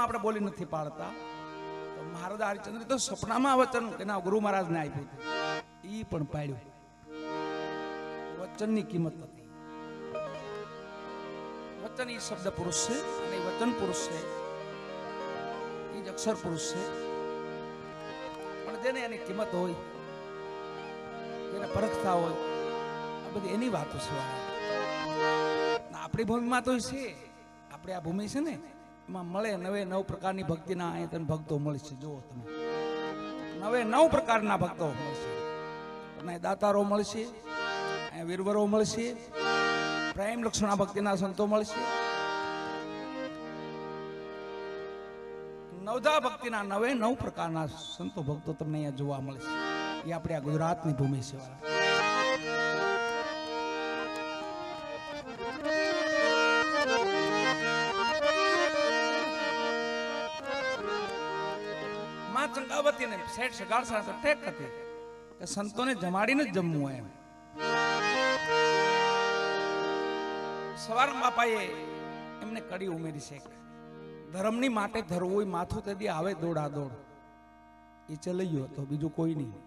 આપણે બોલી નથી પાડતા. તો મહારાજ હરિશ્ચંદ્ર તો સપનામાં વચન એના ગુરુ મહારાજને આપ્યું હતું, ઈ પણ પાડ્યું. વચનની કિંમત નથી. વચન ઈ શબ્દ પુરુષ છે અને વચન પુરુષ છે, ઈ જ અક્ષર પુરુષ છે. પણ જેને એની કિંમત હોય, જેને પરખતા હોય, આ બધી એની વાતો છે. આપણી ભૂમિમાં તો છે, આપણે આ ભૂમિ છે ને એમાં મળે નવે નવ પ્રકારની ભક્તિના અહીં તને ભક્તો મળશે. જુઓ તમે, નવે નવ પ્રકારના ભક્તો મળશે. અને દાતારો મળશે, વીરવરો મળશે, પ્રેમ લક્ષણા ભક્તિના સંતો મળશે, નવધા ભક્તિના નવે નવ પ્રકારના સંતો ભક્તો તમને અહીંયા જોવા મળશે. એ આપણે આ ગુજરાતની ભૂમિ છે. માં ચંગાવતીને શેઠ સગાડસા ટેક હતી કે સંતોને જમાડીને જ જમવું એમ. સવારમાં બાપાએ એમને કડી ઉમેરી છે, ધર્મની માટે ધરવું હોય માથું તેથી આવે દોડા દોડ. એ ચલૈયો હતો, બીજું કોઈ નહીં.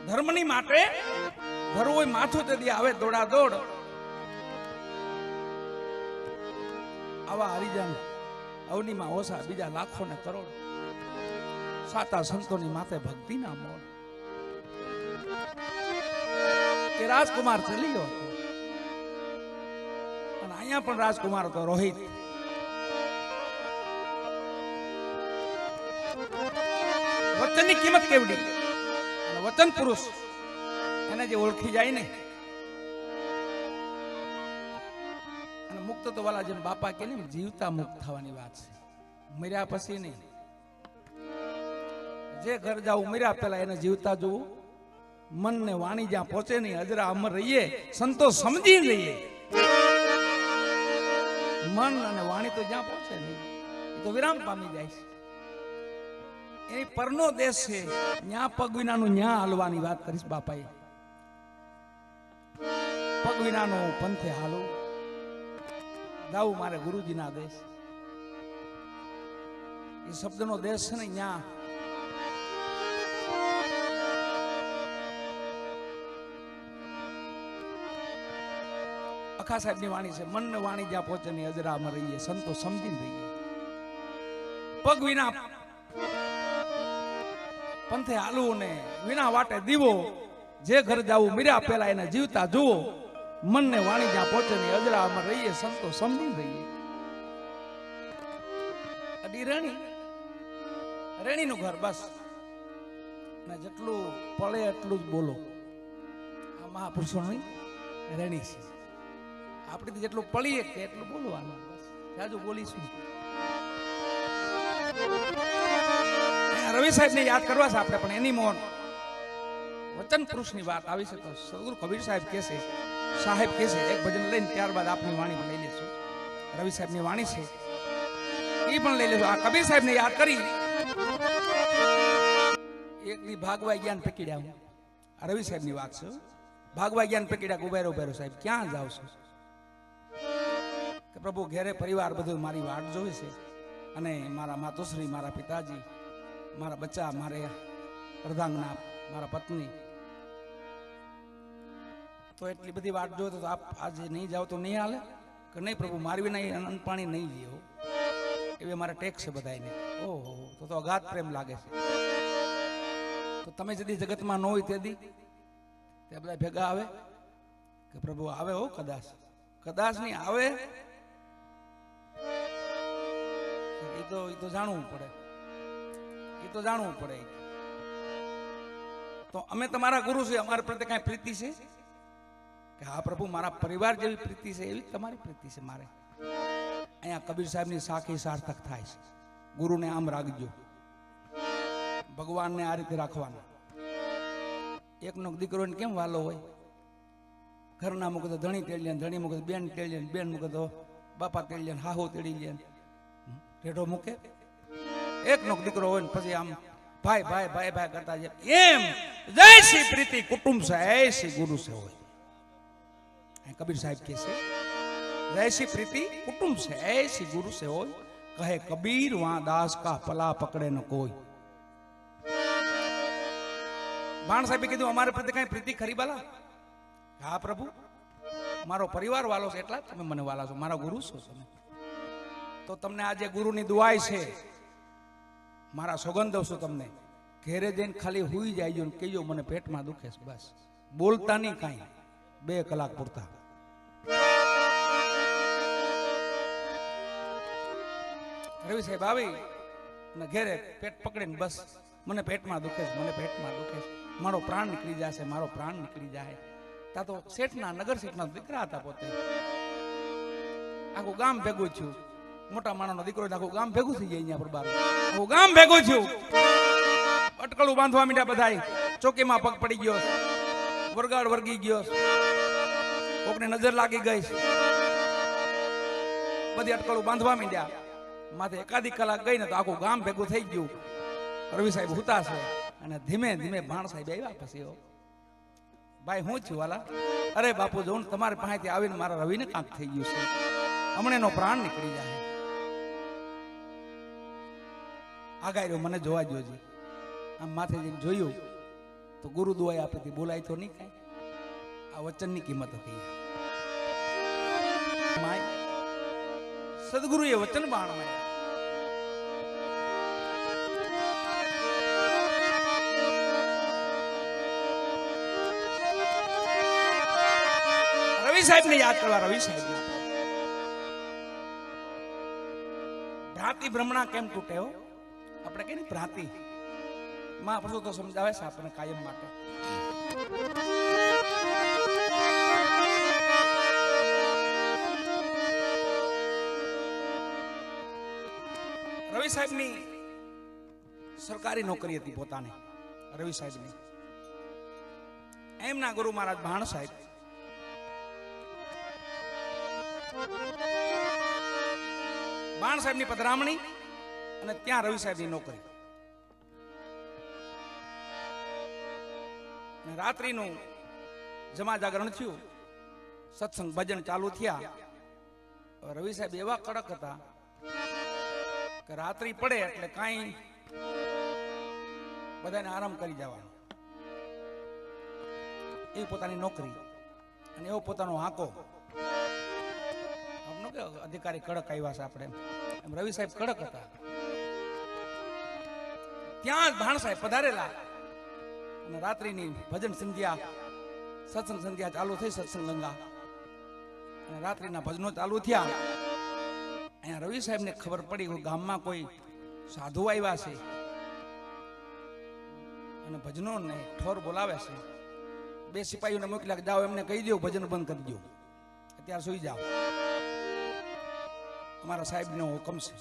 ધર્મની માટે ધરવું હોય માથું તેથી આવે દોડા દોડ. આવા હરિજન અવનીમાં ઓછા, બીજા લાખો ને કરોડ. સાતા સંતોની માથે ભક્તિ ના મોડ. એ રાજકુમાર ચલ્યો હતો અને અહીંયા પણ રાજકુમાર હતો રોહિત. વચનની કિંમત કેવડી, અને વચન પુરુષ એને જે ઓળખી જાય ને, અને મુક્ત તો વાલા જેમ બાપા કે ને જીવતા મુક્ત થવાની વાત છે, મર્યા પછી નહીં. જે ઘર જાવું મર્યા પેલા એને જીવતા જોવું. મન ને વાણી જ્યાં પહોંચે નહીં, અજરા અમર રહીએ, સંતો સમજી રહીએ. મન અને વાણી તો જ્યાં પહોંચે નહીં એ તો વિરામ પામી જાય છે. એની પરનો દેશ છે, ત્યાં પગ વિનાનું ન્યા હાલવાની વાત કરીશ બાપાએ. પગ વિનાનું પંથે હાલો, ગાવું મારે ગુરુજીના દેશ. એ શબ્દનો દેશ છે ને, ન્યા અખા સાહેબ ની વાણી છે, મન ને વાણી જ્યાં પહોંચે નહીં, અજરામાં રહીએ, સંતો સમજીને રહીએ. પગ વિના પંથે હાલવું ને વિના વાટે દીવો. જે ઘર જાવું મીરા પેલા એને જીવતા જુઓ. મન ને વાણી જ્યાં પહોંચે નહીં, અજરામાં રહીએ, સંતો સમજીને રહીએ. અડી રેણી નું ઘર બસ. ને જેટલું પડે એટલું જ બોલો. આ મહાપુરુષોની રેણી છે. આપણે જેટલું પડીએ કે એટલું બોલવાનું, જાજુ બોલીશું. રવિ સાહેબ ને યાદ કરવા છે આપણે, પણ એની મોન વચન પુરુષ ની વાત આવી છે તો સદગુરુ કબીર સાહેબ કે છે, સાહેબ કે છે, એક ભજન લઈને ત્યારબાદ આપની વાણી લઈ લેશું. રવિ સાહેબ ની વાણી છે એ પણ લઈ લેશું. આ કબીર સાહેબ ને યાદ કરી એકની ભાગવા જ્ઞાન પકડ્યા. આ રવિ સાહેબ ની વાત છે. ભાગવા જ્ઞાન પકડ્યા, ઉભેરો ઉભેરો સાહેબ ક્યાં જાવ છો? કે પ્રભુ ઘેરે પરિવાર બધું મારી વાટ જોવે છે, અને મારા માતુશ્રી, મારા પિતાજી, મારા બચ્ચા, મારે અર્ધાંગના, મારા પત્ની, તો એટલી બધી વાટ જોવે તો આપ આજે નહીં જાઓ તો નહીં હાલે? કે નહીં પ્રભુ, મારી વિના અન્ન પાણી નહીં લેવો, એવી મારે ટેક્સ છે બધાને. ઓહો, તો અગાધ પ્રેમ લાગે છે. તો તમે જદી જગતમાં ન હોય તે બધા ભેગા આવે કે પ્રભુ આવે હો, કદાચ નહીં આવે. એ તો જાણવું પડે. તો અમે તમારા ગુરુ છે, અમારા પ્રત્યે કઈ પ્રીતિ છે કે હા પ્રભુ, મારા પરિવાર જેવી પ્રીતિ છે એવી તમારી પ્રીતિ છે મારે. અહીંયા કબીર સાહેબ ની સાખી સાર્થક થાય છે. ગુરુને આમ રાખજો, ભગવાનને આ રીતે રાખવાના. એકનો દીકરો કેમ વાલો હોય? ઘરના મૂકે તો ધણી તેડી લે, ધણી મૂકે તો બેન તેડી લે, બેન મૂકે તો બાપા તેડી લે, હાહુ તેડી લે, રેઢો મૂકે. એકનો દીકરો હોય ને પછી આમ ભાઈ ભાઈ ભાઈ ભાઈ કરતા જાય. એમ જૈસી પ્રીતિ કુટુંબ છે, એસી ગુરુ છે હોય. કબીર સાહેબ કે છે जैसी प्रीति कुटुंब से ऐसी गुरु से हो, कहे कबीर वहां दास का पला पकड़े न कोई। भाण साहेब कीधुं अमारे प्रति कई प्रीति खरी बाला? हाँ प्रभु, मारो परिवार वालो छे એટલા તમે મને વાલા છો, મારા ગુરુ છો તમે। તો તમને આજે ગુરુની દુઆઈ છે, મારા સોગંદ દઉં છું તમને, ઘેરે જઈને ખાલી હુઈ જાયજો ને કહેજો મને પેટમાં દુખે છે, બસ બોલતા નહીં કાંઈ, 2 કલાક પૂરતા। રવિ સાહેબ આવી ને ઘેરે પેટ પકડીને બસ મને પેટમાં દુખે છે, મને પેટમાં દુખે છે, મારો પ્રાણ નીકળી જશે, મારો પ્રાણ નીકળી જાય। તા તો શેઠના નગર શેઠના દીકરા હતા પોતે, આખું ગામ ભેગું થયું, મોટા માણસનો દીકરો આખું ગામ ભેગું થઈ જાય અહીંયા પર બાર, આખું ગામ ભેગું થયું, અટકળું બાંધવા માંડ્યા બધાય, ચોકીમાં પગ પડી ગયો, વરગાડ વરગી ગયો, કોકને નજર લાગી ગઈ, બધી અટકળું બાંધવા માંડ્યા, માથે એકાદી કલાક ગઈ ને તો આખું ગામ ભેગું થઈ ગયું। રવિ સાહેબ હુતા છે અને ધીમે ધીમે ભાણ સાહેબ આવ્યા પછી, ભાઈ હું છું વાલા? અરે બાપુ જોઉં તમારે પાસેથી આવીને મારા રવિને કાંક થઈ ગયું છે, હમણાં એનો પ્રાણ નીકળી જાય। આગાર્યો મને જોવા જોજી, આમ માથે જઈને જોયું તો ગુરુ દુઆઈ આપી હતી, બોલાય તો નહીં કાંઈ, આ વચનની કિંમત હતી। સદગુરુએ વચન બાણવાય, રવિ સાહેબ ને યાદ કરવા, રવિ સાહેબ ભ્રાંતિ ભ્રમણા કેમ તૂટે હો, આપણે કહીએ ને ભ્રાંતિ, મહાપ્રભુ તો સમજાવે છે આપણને કાયમ માટે। રવિ સાહેબની સરકારી નોકરી હતી પોતાની, રવિ સાહેબની। એમના ગુરુ મહારાજ ભાણ સાહેબ ભાણ સાહેબની પધરામણી અને ત્યાં રવિ સાહેબની નોકરી। રાત્રિનું જમા જાગરણ થયું, સત્સંગ ભજન ચાલુ થયા। રવિ સાહેબ એવા કડક હતા કે રાત્રિ પડે એટલે કાંઈ બધાને આરામ કરી જવાનો, એ પોતાની નોકરી અને એવો પોતાનો આંકો। અધિકારી કડક આવ્યા છે આપણે, એમ રવિ સાહેબ કડક હતા। ત્યાં ભાણ સાહેબ પધારેલા અને રાત્રિની ભજન સંધ્યા, સત્સંગ સંધ્યા ચાલુ થઈ, સત્સંગ ગંગા, અને રાત્રિના ભજનો ચાલુ થયા। અહીંયા રવિ સાહેબ ને ખબર પડી ગામમાં કોઈ સાધુ આવ્યા છે અને ભજનો ને ઠોર બોલાવે છે, 2 સિપાહીઓને મોકલ્યા, જાઓ એમને કહી દો ભજન બંધ કરી દો, અત્યારે સુઈ જાઓ, અમારા સાહેબ નો હુકમ છે।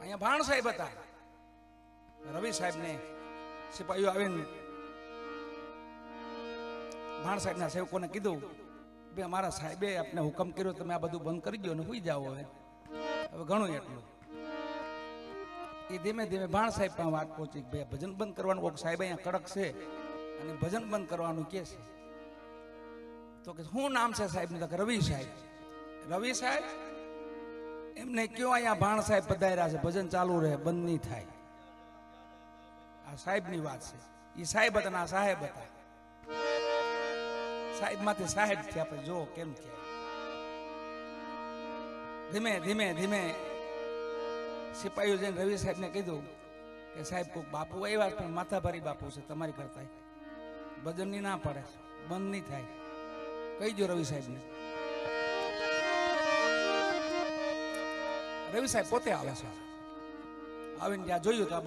અહીંયા ભાણ સાહેબ હતા, રવિ સાહેબ ને સિપાહીઓ આવીને ભાણ સાહેબ ના સેવકોને કીધું, બે અમારા સાહેબે આપને હુકમ કર્યો, તમે આ બધું બંધ કરી દો ને સુઈ જાઓ, હવે ઘણું એટલું। એ ધીમે ધીમે ભાણ સાહેબ પણ વાત પહોંચી, બે ભજન બંધ કરવાનું, કોઈક સાહેબ અહીંયા કડક છે અને ભજન બંધ કરવાનું કે છે, તો કે શું નામ છે સાહેબ ને? રવિ સાહેબ। રવિ સાહેબ એમને કયો અહીંયા ભાણ સાહેબ પધાર્યા છે, ભજન ચાલુ રહે, બંધ નહીં થાય, આ સાહેબ ની વાત છે। એ સાહેબ હતા ને આ સાહેબ હતા, સાહેબ માંથી સાહેબ છે, આપણે જો કેમ છે। ધીમે ધીમે ધીમે સિપાહીઓ જઈને રવિ સાહેબ ને કીધું કે સાહેબ કોઈક બાપુ આવ્યા પણ માથાભારી બાપુ છે, તમારી કરતા ભજન ની ના પડે, બંધ નહીં થાય, કહી દો રવિ સાહેબ ને। રવિ સાહેબ પોતે આવે છે, આવીને ત્યાં જોયું તો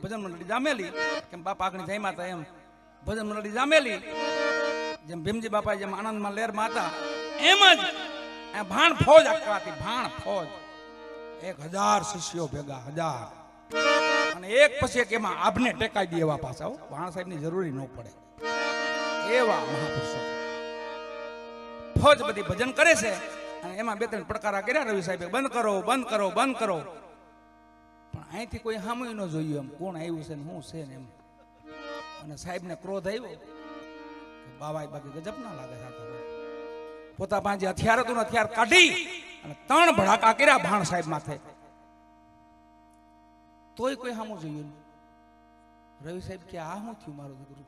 ભજન મંડળી જામેલી, કેમ બાપા આગળ જમ્યા હતા એમ ભજન મંડળી જામેલી, જેમ ભીમજી બાપા જેમ આનંદમાં લહેરમાં હતા એમ જ ભાણ ફોજ આખવાતી, ભાણ ફોજ 1000 શિષ્યો ભેગા, 1000, અને એક પછી એક એમાં આભને ટેકાઈ દે એવા પાછા, ભાણ સાહેબ ની જરૂરી ન પડે એવા મહાપુરુષો ફોજ બધી ભજન કરે છે। અને એમાં 2-3 પડકારા કર્યા રવિ સાહેબે, બંધ કરો બંધ કરો બંધ કરો, પણ અહીંથી કોઈ સામું ન જોયું એમ, કોણ આવ્યું છે ને શું છે ને એમ। અને સાહેબ ને ક્રોધ આવ્યો કે બાવા બાકી ગજબ ના લાગે, પોતા પાસે હથિયાર હતું ને હથિયાર કાઢી અને 3 ભડાકા કર્યા ભાણ સાહેબ માથે. તોય કોઈ સામું જોયું નહીં. રવિ સાહેબ કે આ શું થયું મારું દીકરું?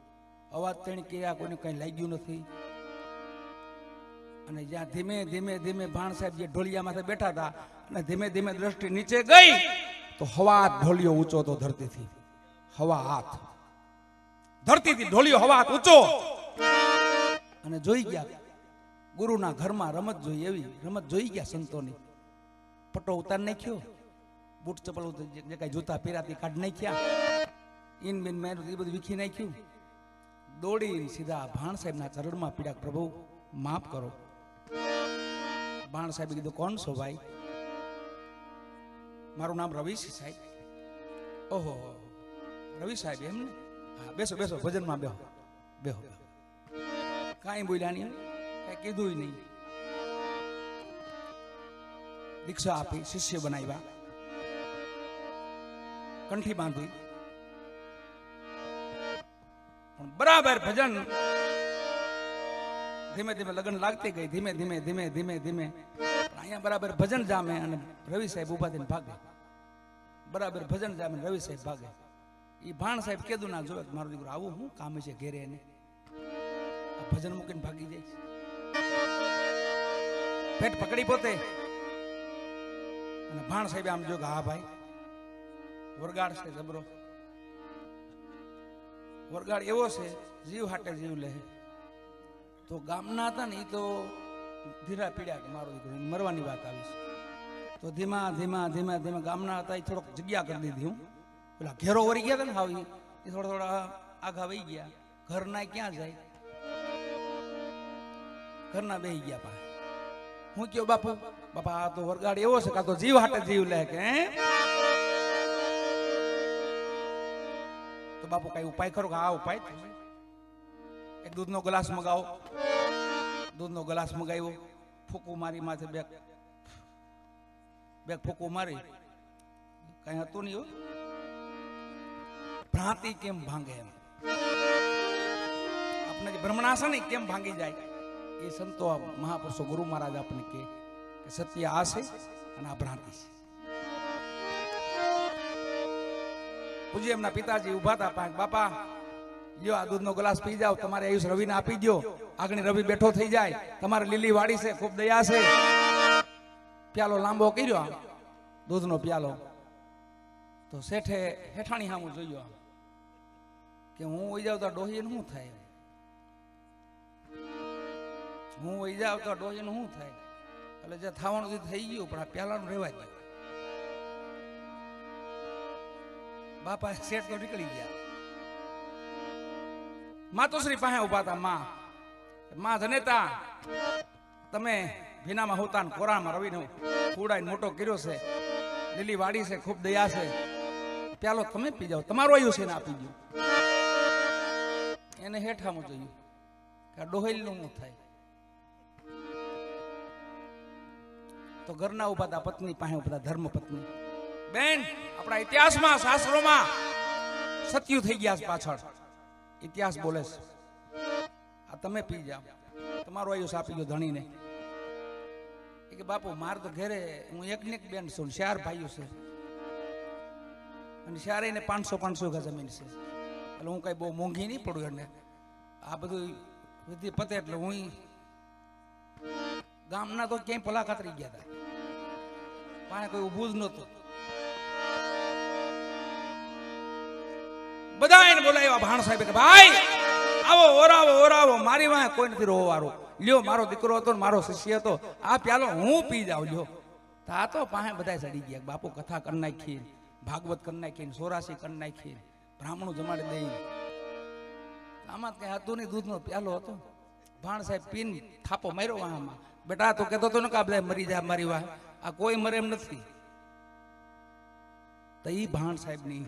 અવાજ તેણી કર્યા, કોઈને કઈ લાગ્યું નથી. અને જ્યાં ધીમે ધીમે ધીમે ભાણ સાહેબ જે ઢોલિયા માથે બેઠા હતા અને ધીમે ધીમે દ્રષ્ટિ નીચે ગઈ તો હવા ઢોલિયો ઊંચો તો ધરતીથી. હવા હાથ ધરતીથી ઢોલિયો હવા હાથ ઊંચો. અને જોઈ ગયા ગુરુના ઘરમાં રમત જોઈ, એવી રમત જોઈ ગયા સંતોની. પટ્ટો ઉતાર નાખ્યો, બૂટ ચપ્પલ જે કઈ જૂતા પહેરાતી કાઢ નાખ્યા, ઇન બિન મેરું એ બધું વીખી નાખ્યું. દોડી સીધા ભાણ સાહેબના ચરણમાં પીડ્યા, પ્રભુ માફ કરો. ભાણ સાહેબે કીધું, કોણ છો ભાઈ? મારું નામ રવિ છે સાહેબ. ઓહો, રવિ સાહેબ એમ ને? હા, બેસો બેસો, ભજનમાં બેહો બેહો. કાંઈ બોલ્યા નહીં, કઈ કીધું નહીં. દીક્ષા આપી, શિષ્ય બનાવ્યા, કંઠી બાંધી. પણ બરાબર ભજન ધીમે ધીમે લગ્ન લાગતી ગઈ, ધીમે ધીમે ધીમે ધીમે ધીમે અહીંયા બરાબર ભજન જામે અને રવિ સાહેબ ઉભા થઈને ભાગે. બરાબર ભજન જામે રવિ સાહેબ ભાગે. એ ભાણ સાહેબ કીધું ના જોવે મારો દીકરો આવું શું કામ છે ઘેરે એને, આ ભજન મૂકીને ભાગી જાય છે. પેટ પકડી પોતે અને ભાણ સાહેબ આમ જો કે હા ભાઈ વરગાડ છે જબરો. વરગાડ એવો છે જીવ હાટે જીવ લે. તો ગામના હતા ને એ તો ધીરા પીડ્યા કે મારો દીકરો મરવાની વાત આવી છે. તો ધીમા ધીમા ધીમા ધીમા ગામના હતા એ થોડોક જગ્યા કરી દીધી. હું પેલા ઘેરો વળી ગયા હતા ને હાવી એ થોડા થોડા આઘા વહી ગયા. ઘરના ક્યાં જાય, ઘરના બેહી ગયા. પાસે હું કયો બાપુ, બાપા આ તો વરગાડ એવો છે કાં તો જીવ હાટે જીવ લે કે તો બાપુ કઈ ઉપાય કરો કે? આ ઉપાય એક દૂધનો ગ્લાસ મગાવો. દૂધનો ગ્લાસ મગાવ્યો, ફૂકું મારી માથે બે ફૂકું મારી. કઈ હતું નહીં. ભ્રાંતિ કેમ ભાંગે એમ, આપણે જે બ્રહ્મણાસન કેમ ભાંગી જાય એ સંતો મહાપુરુષો ગુરુ મહારાજ આપણને કે સત્ય આ છે અને આ ભ્રાંતિ છે. પૂજ્ય એમના પિતાજી ઉભા હતા પાંચ, બાપા લ્યો આ દૂધનો ગ્લાસ પી જાઓ, તમારે આયુષ રવિને આપી દો, આગળ રવિ બેઠો થઈ જાય, તમારે લીલી વાડી છે, ખૂબ દયા છે. પ્યાલો લાંબો કર્યો, આમ દૂધનો પ્યાલો. તો શેઠે હેઠાણી સામું જોયો કે હું વહી જાઉં તો ડોહીને શું થાય, હું વહી જાઉં તો ડોહીને શું થાય. એટલે જે થવાનું થઈ ગયું, પણ આ પ્યાલાનું રહેવા ગયું. બાપા શેઠ તો નીકળી ગયા. માતુશ્રી પાસે ઉભા હતા. માં જનેતા, તમે ભીનામાં હોતા કોરામાં રવિનો ફૂડાઈને મોટો કર્યો છે, લીલી વાડી છે, ખૂબ દયા છે, પ્યાલો તમે પી જાઓ, તમારું આયુ છે ને આપી દો. એને હેઠામાં જોયું કે આ ડોહેલનું શું થાય. તો ઘરના ઉભા હતા, પત્ની પાસે ઉભા હતા, ધર્મ પત્ની. બેન, આપણા ઇતિહાસમાં શાસ્ત્રોમાં સત્યુ થઈ ગયા છે. પાછળ ઇતિહાસ બોલે છે, આ તમે પી જાઓ, તમારો આયુષ આપી ગયો ધણીને. કે બાપુ માર તો ઘરે હું એક ને એક બેન છું, 4 ભાઈઓ છે અને 4 ને 500 વીઘા જમીન છે. એટલે હું કઈ બહુ મોંઘી નહીં પડું. એને આ બધું વિધિ પતે એટલે હું ગામના તો ક્યાંય પલા ખાતરી ગયા હતા, પાસે કોઈ ઊભું જ નહોતું. બધા એને બોલાવ્યા ભાણ સાહેબ કે ભાઈ આવો, ઓરાવો ઓરાવો, મારી વાંહે કોઈ નથી રોવારું. લ્યો મારો દીકરો હતો ને મારો શિષ્ય હતો, આ પ્યાલો હું પી જાઉં. લ્યો આ તો પાસે બધા ચડી ગયા. બાપુ કથા કરી નાખી, ભાગવત કરી નાખી, 84 કરી નાખી, બ્રાહ્મણું જમાડી દઈ. આમાં કઈ હતું નહીં, દૂધનો પ્યાલો હતો. ભાણ સાહેબ પીને થાપો માર્યો વાહમાં. બેટા તો કહેતો હતો ને કે આ બધા મરી જાય મારી વાહ, આ કોઈ મરે એમ નથી. તો ઈ ભાણ સાહેબ ની